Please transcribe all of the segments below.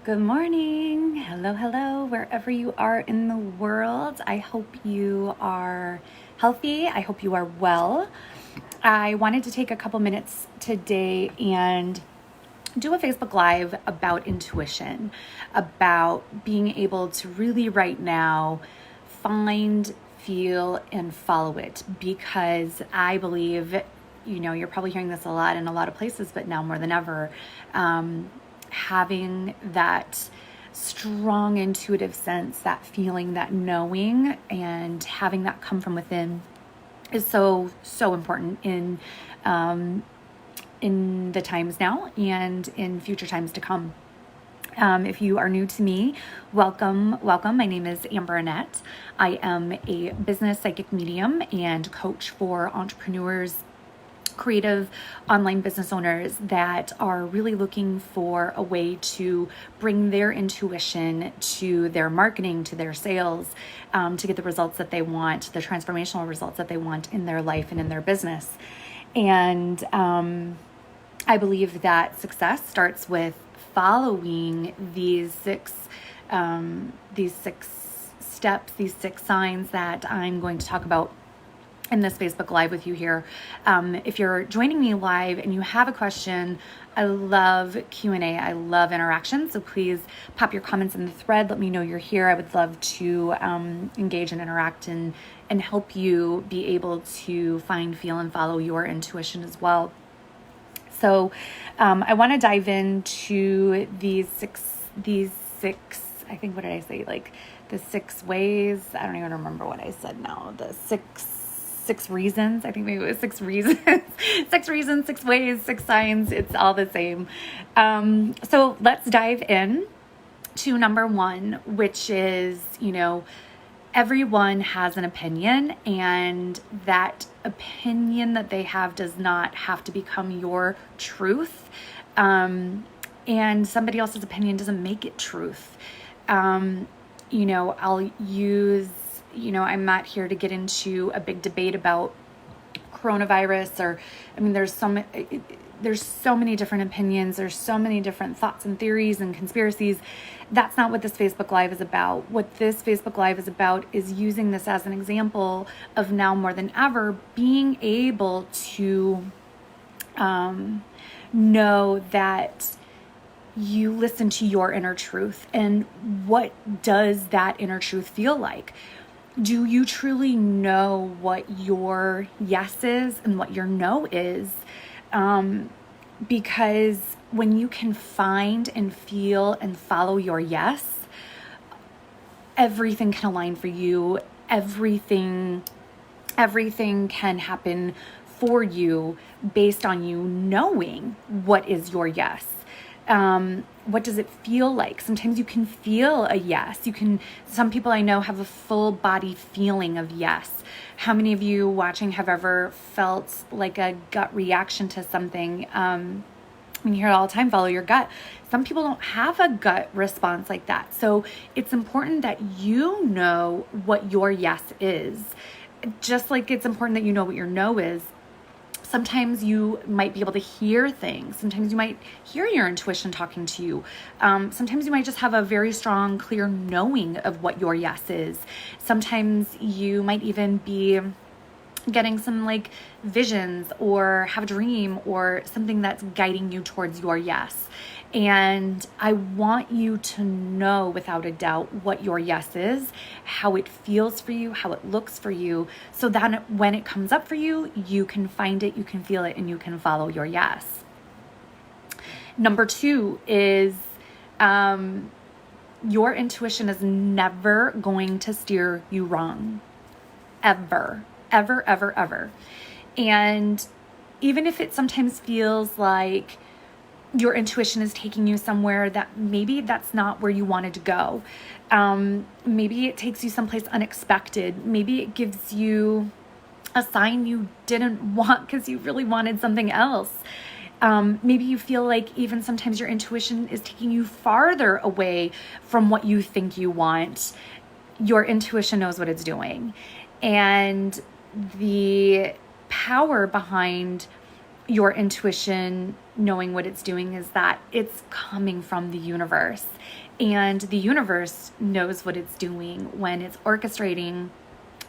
Good morning. Hello, hello, wherever you are in the world. I hope you are healthy. I hope you are well. I wanted to take a couple minutes today and do a Facebook Live about intuition, about being able to really right now find, feel, and follow it, because I believe, you're probably hearing this a lot in a lot of places, but now more than ever, having that strong intuitive sense, that feeling, that knowing, and having that come from within is so important in the times now and in future times to come. If you are new to me, welcome. My name is Amber Annette. I am a business psychic medium and coach for entrepreneurs, creative online business owners that are really looking for a way to bring their intuition to their marketing, to their sales, to get the results that they want, the transformational results that they want in their life and in their business. And I believe that success starts with following these six steps, these six signs that I'm going to talk about in this Facebook Live with you here. If you're joining me live and you have a question, I love Q&A. I love interaction. So please pop your comments in the thread. Let me know you're here. I would love to engage and interact and help you be able to find, feel, and follow your intuition as well. So I want to dive into these six, I think, what did I say? Like the 6 ways. I don't even remember what I said now. The six reasons. I think maybe it was 6 reasons, 6 reasons, 6 ways, 6 signs. It's all the same. So let's dive in to number 1, which is, everyone has an opinion, and that opinion that they have does not have to become your truth. And somebody else's opinion doesn't make it truth. I'll use, I'm not here to get into a big debate about coronavirus there's so many different opinions. There's so many different thoughts and theories and conspiracies. That's not what this Facebook Live is about. What this Facebook Live is about is using this as an example of, now more than ever, being able to know that you listen to your inner truth. And what does that inner truth feel like? Do you truly know what your yes is and what your no is? Because when you can find and feel and follow your yes, everything can align for you. Everything can happen for you based on you knowing what is your yes. What does it feel like? Sometimes you can feel a yes. Some people I know have a full body feeling of yes. How many of you watching have ever felt like a gut reaction to something? You hear it all the time, follow your gut. Some people don't have a gut response like that. So it's important that you know what your yes is, just like it's important that you know what your no is. Sometimes you might be able to hear things. Sometimes you might hear your intuition talking to you. Sometimes you might just have a very strong, clear knowing of what your yes is. Sometimes you might even be getting some visions or have a dream or something that's guiding you towards your yes. And I want you to know without a doubt what your yes is, how it feels for you, how it looks for you, so that when it comes up for you, you can find it, you can feel it, and you can follow your yes. Number 2 is your intuition is never going to steer you wrong. Ever. And even if it sometimes feels like your intuition is taking you somewhere that maybe that's not where you wanted to go. Maybe it takes you someplace unexpected. Maybe it gives you a sign you didn't want because you really wanted something else. Maybe you feel like even sometimes your intuition is taking you farther away from what you think you want. Your intuition knows what it's doing. And the power behind your intuition knowing what it's doing is that it's coming from the universe. And the universe knows what it's doing when it's orchestrating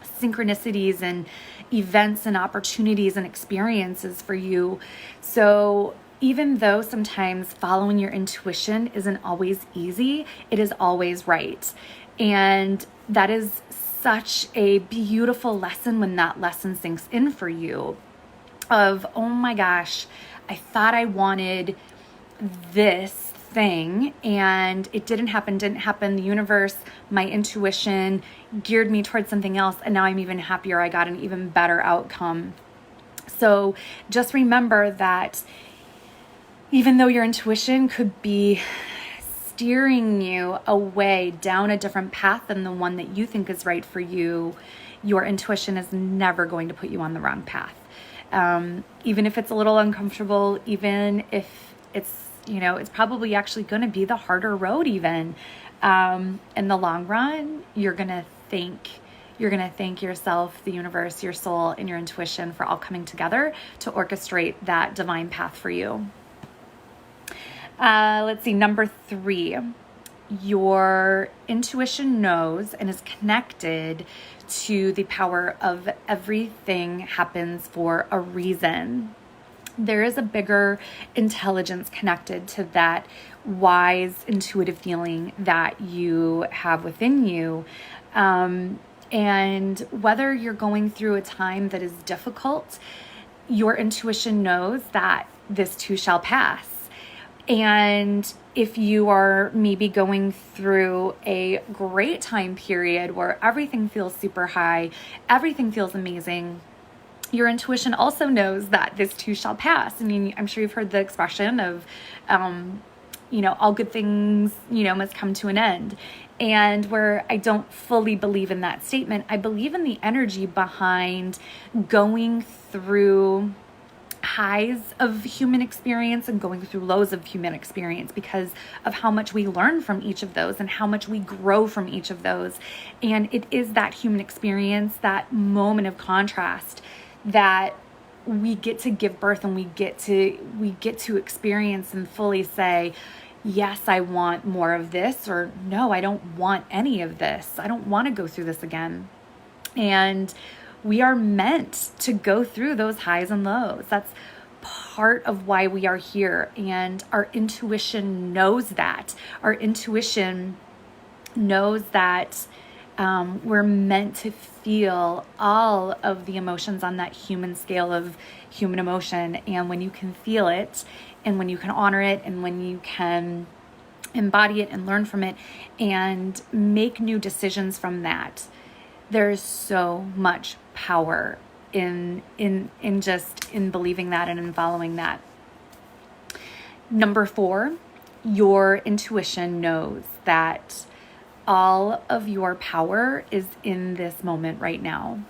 synchronicities and events and opportunities and experiences for you. So even though sometimes following your intuition isn't always easy, it is always right. And that is such a beautiful lesson when that lesson sinks in for you of, oh my gosh, I thought I wanted this thing and it didn't happen. The universe, my intuition geared me towards something else, and now I'm even happier. I got an even better outcome. So just remember that even though your intuition could be steering you away down a different path than the one that you think is right for you, your intuition is never going to put you on the wrong path. Even if it's a little uncomfortable, even if it's probably actually going to be the harder road even. In the long run, you're going to thank yourself, the universe, your soul, and your intuition for all coming together to orchestrate that divine path for you. Let's see, number 3, your intuition knows and is connected to the power of everything happens for a reason. There is a bigger intelligence connected to that wise, intuitive feeling that you have within you. And whether you're going through a time that is difficult, your intuition knows that this too shall pass. And if you are maybe going through a great time period where everything feels super high, everything feels amazing, your intuition also knows that this too shall pass. I mean, I'm sure you've heard the expression of, all good things, must come to an end. And where I don't fully believe in that statement, I believe in the energy behind going through highs of human experience and going through lows of human experience because of how much we learn from each of those and how much we grow from each of those. And it is that human experience, that moment of contrast that we get to give birth and we get to experience and fully say, yes, I want more of this, or no, I don't want any of this. I don't want to go through this again. And we are meant to go through those highs and lows. That's part of why we are here. And our intuition knows that. Our intuition knows that we're meant to feel all of the emotions on that human scale of human emotion. And when you can feel it, and when you can honor it, and when you can embody it and learn from it and make new decisions from that, there's so much power in believing that and in following that. Number 4, your intuition knows that all of your power is in this moment right now,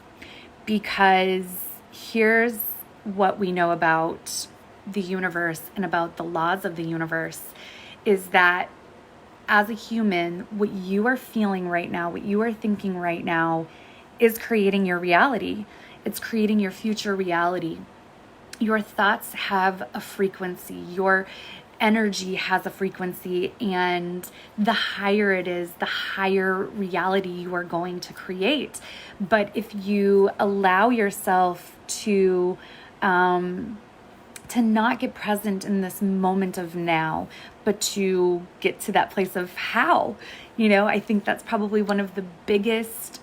because here's what we know about the universe and about the laws of the universe is that as a human, what you are feeling right now, what you are thinking right now is creating your reality. It's creating your future reality. Your thoughts have a frequency. Your energy has a frequency, and the higher it is, the higher reality you are going to create. But if you allow yourself to not get present in this moment of now, but to get to that place of how, I think that's probably one of the biggest,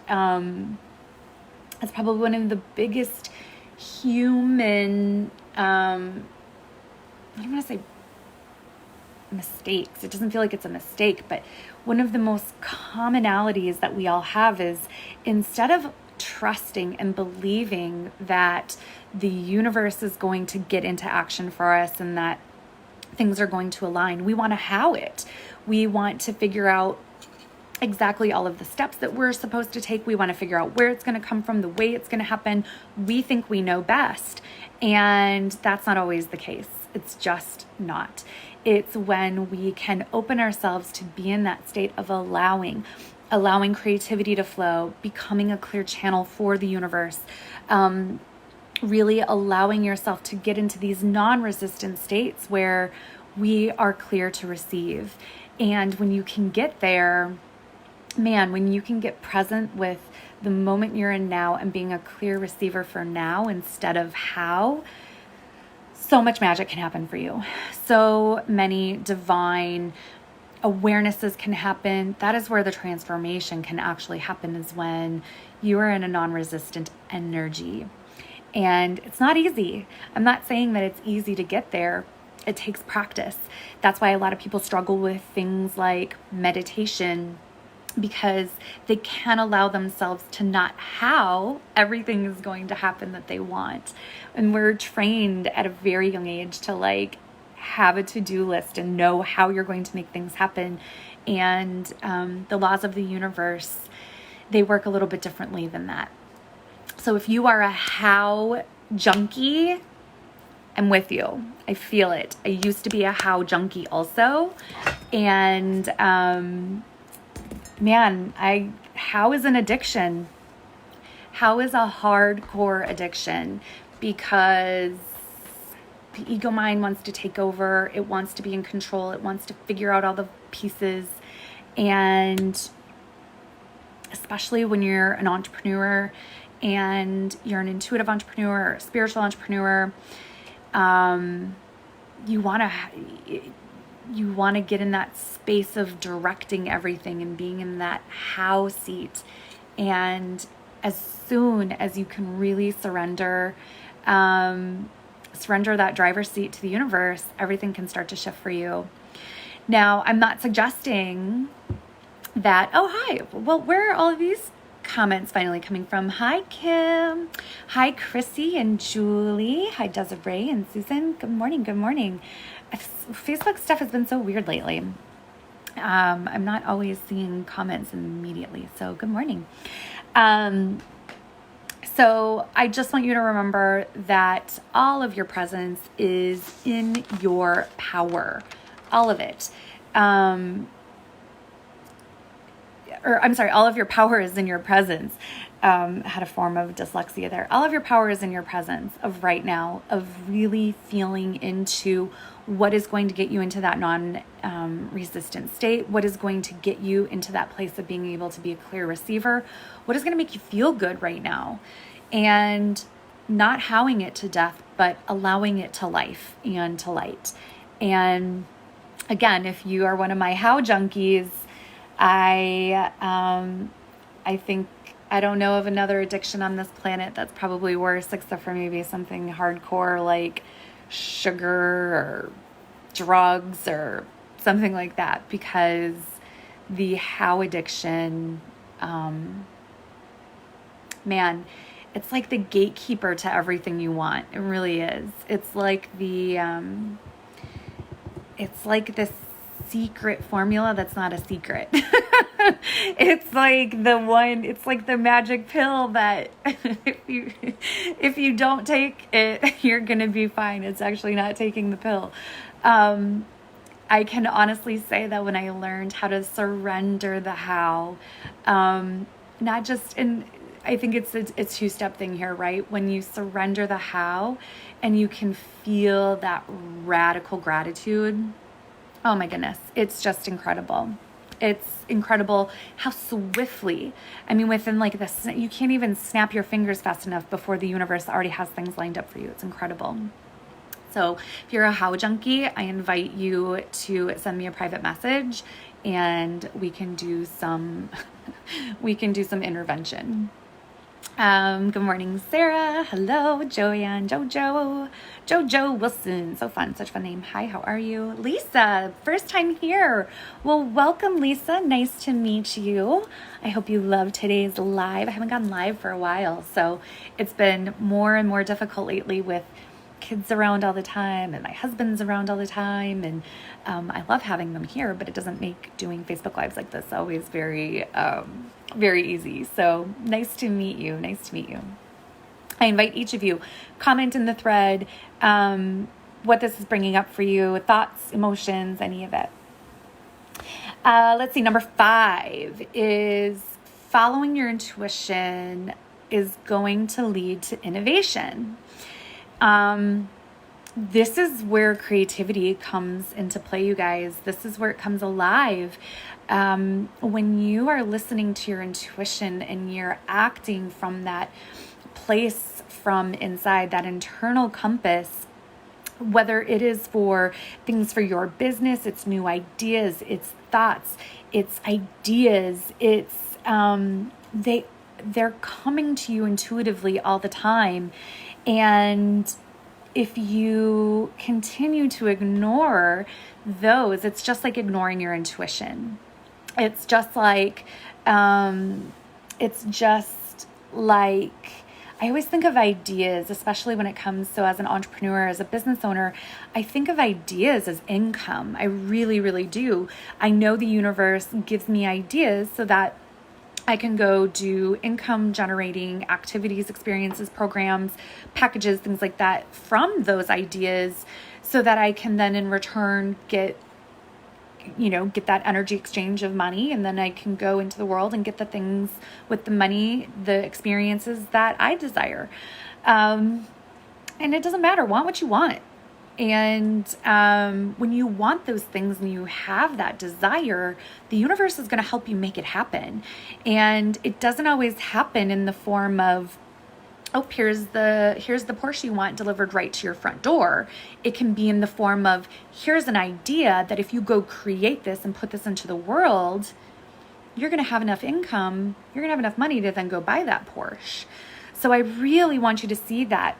human, I don't want to say mistakes. It doesn't feel like it's a mistake, but one of the most commonalities that we all have is instead of trusting and believing that the universe is going to get into action for us and that things are going to align, we want to how it. We want to figure out exactly all of the steps that we're supposed to take. We want to figure out where it's going to come from, the way it's going to happen. We think we know best. And that's not always the case. It's just not. It's when we can open ourselves to be in that state of allowing creativity to flow, becoming a clear channel for the universe, really allowing yourself to get into these non-resistant states where we are clear to receive. And when you can get there, man, when you can get present with the moment you're in now and being a clear receiver for now instead of how, so much magic can happen for you. So many divine awarenesses can happen. That is where the transformation can actually happen, is when you are in a non-resistant energy. And it's not easy. I'm not saying that it's easy to get there. It takes practice. That's why a lot of people struggle with things like meditation, because they can't allow themselves to not how everything is going to happen that they want. And we're trained at a very young age to like have a to-do list and know how you're going to make things happen. And the laws of the universe, they work a little bit differently than that. So if you are a how junkie, I'm with you. I feel it. I used to be a how junkie also. And man, how is an addiction? How is a hardcore addiction? Because the ego mind wants to take over. It wants to be in control. It wants to figure out all the pieces. And especially when you're an entrepreneur and you're an intuitive entrepreneur or a spiritual entrepreneur, you want to get in that space of directing everything and being in that how seat. And as soon as you can really surrender that driver's seat to the universe, everything can start to shift for you. Now, I'm not suggesting that, oh, hi, well, where are all of these comments finally coming from? Hi, Kim. Hi, Chrissy and Julie. Hi, Desiree and Susan. Good morning. Good morning. Facebook stuff has been so weird lately. I'm not always seeing comments immediately. So good morning. So I just want you to remember that all of your presence is in your power. All of it. All of your power is in your presence. I had a form of dyslexia there. All of your power is in your presence of right now, of really feeling into what is going to get you into that non-resistant state, what is going to get you into that place of being able to be a clear receiver, what is going to make you feel good right now, and not howing it to death, but allowing it to life and to light. And again, if you are one of my how junkies, I think I don't know of another addiction on this planet that's probably worse, except for maybe something hardcore like sugar or drugs or something like that, because the how addiction, man, it's like the gatekeeper to everything you want. It really is. It's like it's like this secret formula that's not a secret. It's like it's like the magic pill that if you don't take it, you're gonna be fine. It's actually not taking the pill. I can honestly say that when I learned how to surrender the how, not just in, I think it's a two-step thing here, right? When you surrender the how and you can feel that radical gratitude, oh my goodness, it's just incredible. It's incredible how swiftly, I mean, within like this, you can't even snap your fingers fast enough before the universe already has things lined up for you. It's incredible. So if you're a how junkie, I invite you to send me a private message and we can do some intervention. Good morning, Sarah. Hello, Joanne, Jojo Wilson. So fun, such a fun name. Hi, how are you? Lisa, first time here. Well, welcome, Lisa. Nice to meet you. I hope you love today's live. I haven't gone live for a while, so it's been more and more difficult lately with kids around all the time and my husband's around all the time, and I love having them here, but it doesn't make doing Facebook Lives like this always very easy. So nice to meet you. I invite each of you, comment in the thread what this is bringing up for you, thoughts, emotions, any of it. Let's see, number 5 is following your intuition is going to lead to innovation. This is where creativity comes into play, you guys. This is where it comes alive. When you are listening to your intuition and you're acting from that place from inside, that internal compass, whether it is for things for your business, it's new ideas, it's thoughts, it's ideas, it's they're coming to you intuitively all the time. And if you continue to ignore those, it's just like ignoring your intuition. It's just like I always think of ideas, especially when it comes, so as an entrepreneur, as a business owner, I think of ideas as income. I really, really do. I know the universe gives me ideas so that I can go do income generating activities, experiences, programs, packages, things like that from those ideas, so that I can then in return get that energy exchange of money, and then I can go into the world and get the things with the money, the experiences that I desire. And it doesn't matter, want what you want. And when you want those things and you have that desire, the universe is going to help you make it happen. And it doesn't always happen in the form of, oh, here's the Porsche you want delivered right to your front door. It can be in the form of, here's an idea that if you go create this and put this into the world, you're going to have enough income, you're going to have enough money to then go buy that Porsche. So I really want you to see that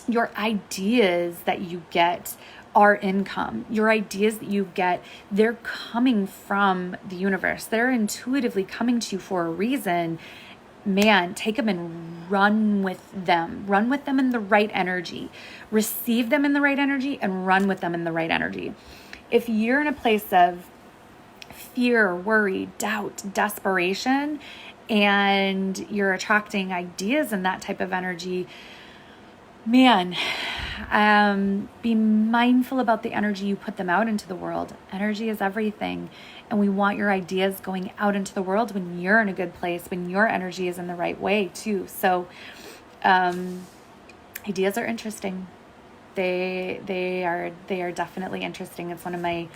your ideas that you get are income. Your ideas that you get, they're coming from the universe. They're intuitively coming to you for a reason. Man, take them and run with them. Run with them in the right energy. Receive them in the right energy and run with them in the right energy. If you're in a place of fear, worry, doubt, desperation, and you're attracting ideas in that type of energy, man, be mindful about the energy you put them out into the world. Energy is everything. And we want your ideas going out into the world when you're in a good place, when your energy is in the right way too. So ideas are interesting. They are definitely interesting. It's one of my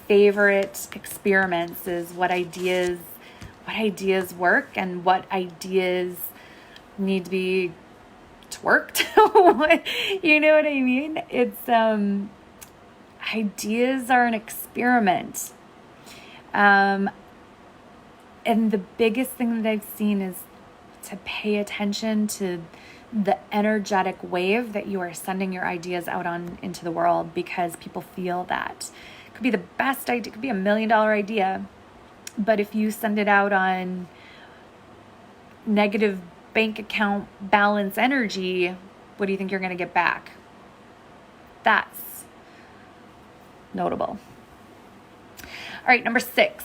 favorite experiments, is what ideas work and what ideas need to be twerked. You know what I mean? It's ideas are an experiment. And the biggest thing that I've seen is to pay attention to the energetic wave that you are sending your ideas out on into the world, because people feel that. It could be the best idea, it could be $1 million idea, but if you send it out on negative bank account balance energy, what do you think you're going to get back? That's notable. All right, number 6,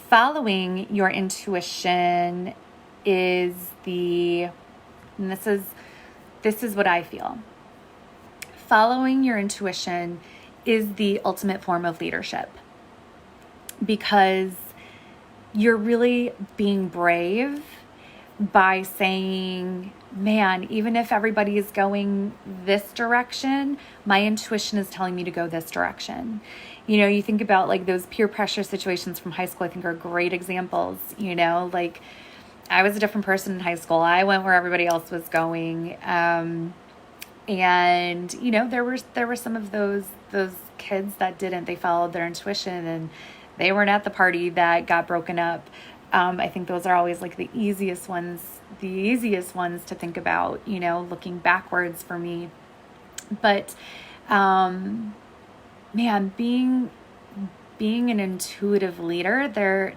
following your intuition is and this is what I feel. Following your intuition is the ultimate form of leadership, because you're really being brave by saying, man, even if everybody is going this direction, my intuition is telling me to go this direction. You think about like those peer pressure situations from high school, I think are great examples. Like I was a different person in high school. I went where everybody else was going. And there were some of those kids that didn't. They followed their intuition and they weren't at the party that got broken up. I think those are always like the easiest ones to think about, looking backwards for me. But, man, being an intuitive leader, there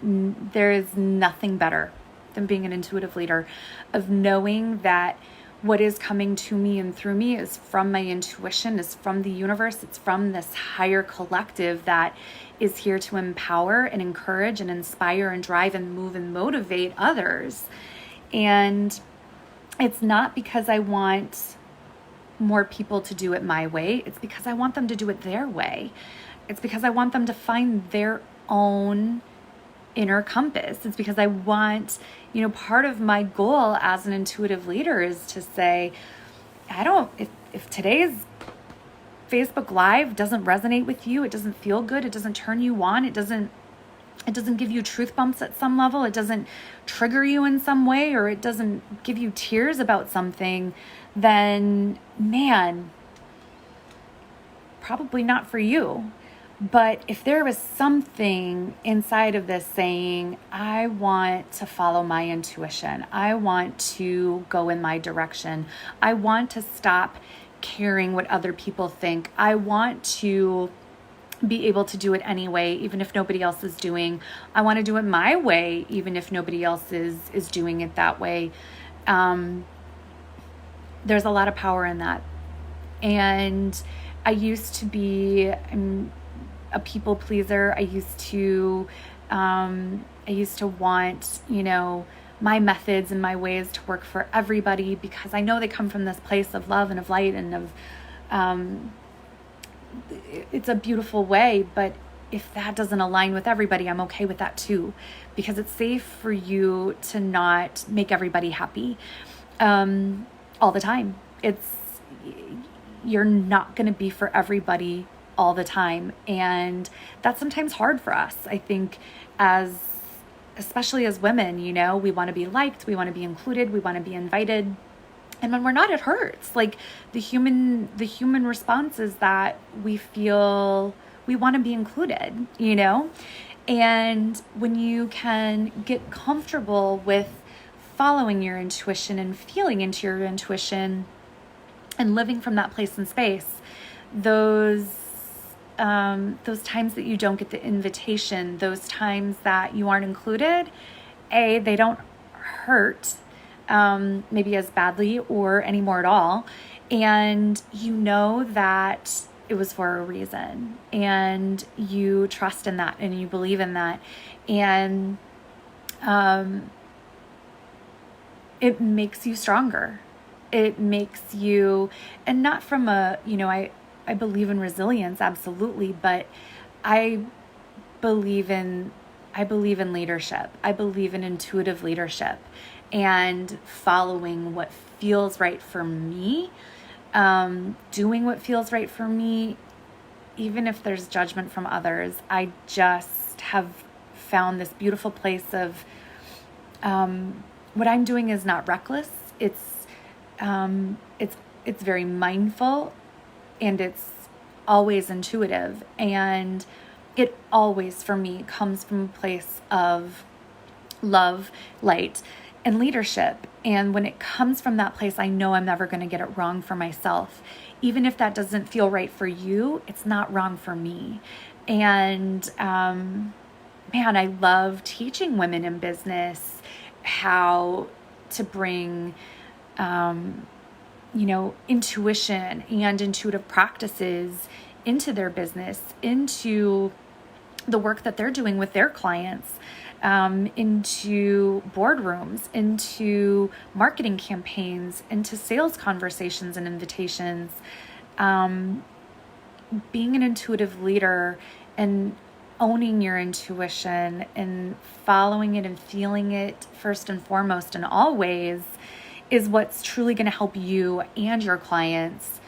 is nothing better than being an intuitive leader, of knowing that what is coming to me and through me is from my intuition, is from the universe. It's from this higher collective that is here to empower and encourage and inspire and drive and move and motivate others. And it's not because I want more people to do it my way. It's because I want them to do it their way. It's because I want them to find their own inner compass. It's because I want, part of my goal as an intuitive leader is to say, if today's Facebook Live doesn't resonate with you, it doesn't feel good, it doesn't turn you on, it doesn't give you truth bumps at some level, it doesn't trigger you in some way, or it doesn't give you tears about something, then man, probably not for you. But if there was something inside of this saying, I want to follow my intuition, I want to go in my direction, I want to stop caring what other people think, I want to be able to do it anyway, even if nobody else is doing, I want to do it my way, even if nobody else is doing it that way. There's a lot of power in that. And I used to be a people pleaser. I used to want, my methods and my ways to work for everybody, because I know they come from this place of love and of light and of, it's a beautiful way. But if that doesn't align with everybody, I'm okay with that too, because it's safe for you to not make everybody happy, all the time. You're not going to be for everybody all the time. And that's sometimes hard for us. I think especially as women, we want to be liked, we want to be included, we want to be invited. And when we're not, it hurts. Like the human response is that we feel we want to be included, And when you can get comfortable with following your intuition and feeling into your intuition and living from that place and space, those times that you don't get the invitation, those times that you aren't included, they don't hurt maybe as badly or anymore at all. And that it was for a reason, and you trust in that and you believe in that. And it makes you stronger. It makes you, and not from I believe in resilience, absolutely, but I believe in leadership. I believe in intuitive leadership and following what feels right for me, doing what feels right for me, even if there's judgment from others. I just have found this beautiful place of what I'm doing is not reckless. It's very mindful, and it's always intuitive, and it always, for me, comes from a place of love, light, and leadership. And when it comes from that place, I know I'm never going to get it wrong for myself. Even if that doesn't feel right for you, it's not wrong for me. And man, I love teaching women in business how to bring intuition and intuitive practices into their business, into the work that they're doing with their clients, into boardrooms, into marketing campaigns, into sales conversations and invitations. Being an intuitive leader and owning your intuition and following it and feeling it first and foremost and always is what's truly going to help you and your clients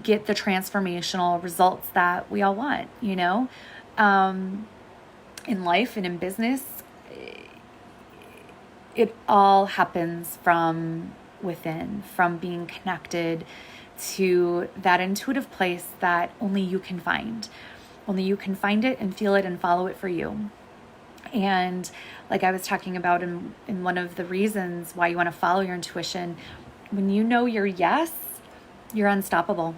get the transformational results that we all want, in life and in business. It all happens from within, from being connected to that intuitive place that only you can find. Only you can find it and feel it and follow it for you. And like I was talking about in one of the reasons why you want to follow your intuition, when you know your yes, you're unstoppable.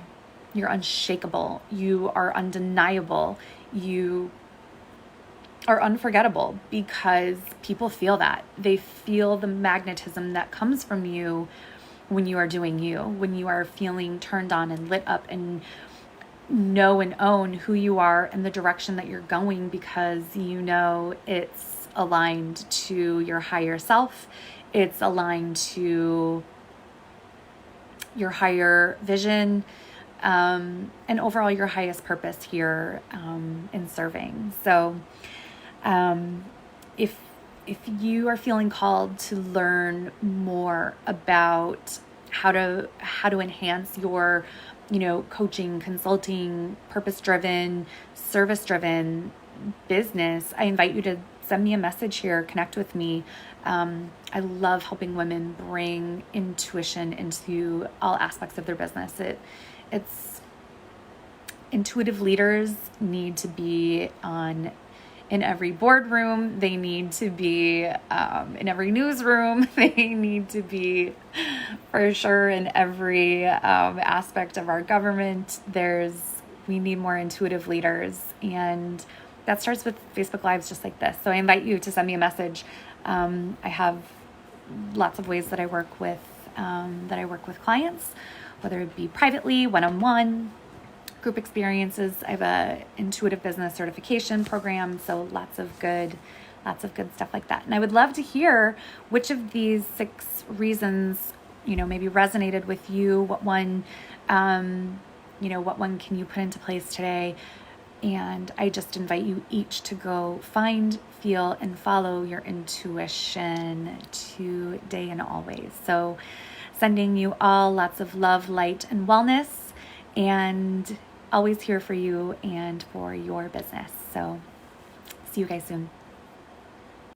You're unshakable. You are undeniable. You are unforgettable, because people feel that. They feel the magnetism that comes from you when you are doing you, when you are feeling turned on and lit up and know and own who you are and the direction that you're going, because it's aligned to your higher self. It's aligned to your higher vision, and overall your highest purpose here in serving. So if you are feeling called to learn more about how to enhance your, coaching, consulting, purpose-driven, service-driven business, I invite you to send me a message here, connect with me. I love helping women bring intuition into all aspects of their business. It's intuitive leaders need to be in every boardroom. They need to be in every newsroom. They need to be, for sure, in every aspect of our government. We need more intuitive leaders, and that starts with Facebook Lives just like this. So I invite you to send me a message. I have lots of ways that I work with clients, whether it be privately, one-on-one, group experiences. I have a intuitive business certification program, so lots of good stuff like that. And I would love to hear which of these 6 reasons, maybe resonated with you. What one can you put into place today? And I just invite you each to go find, feel, and follow your intuition today and always. So sending you all lots of love, light, and wellness, and always here for you and for your business. So see you guys soon.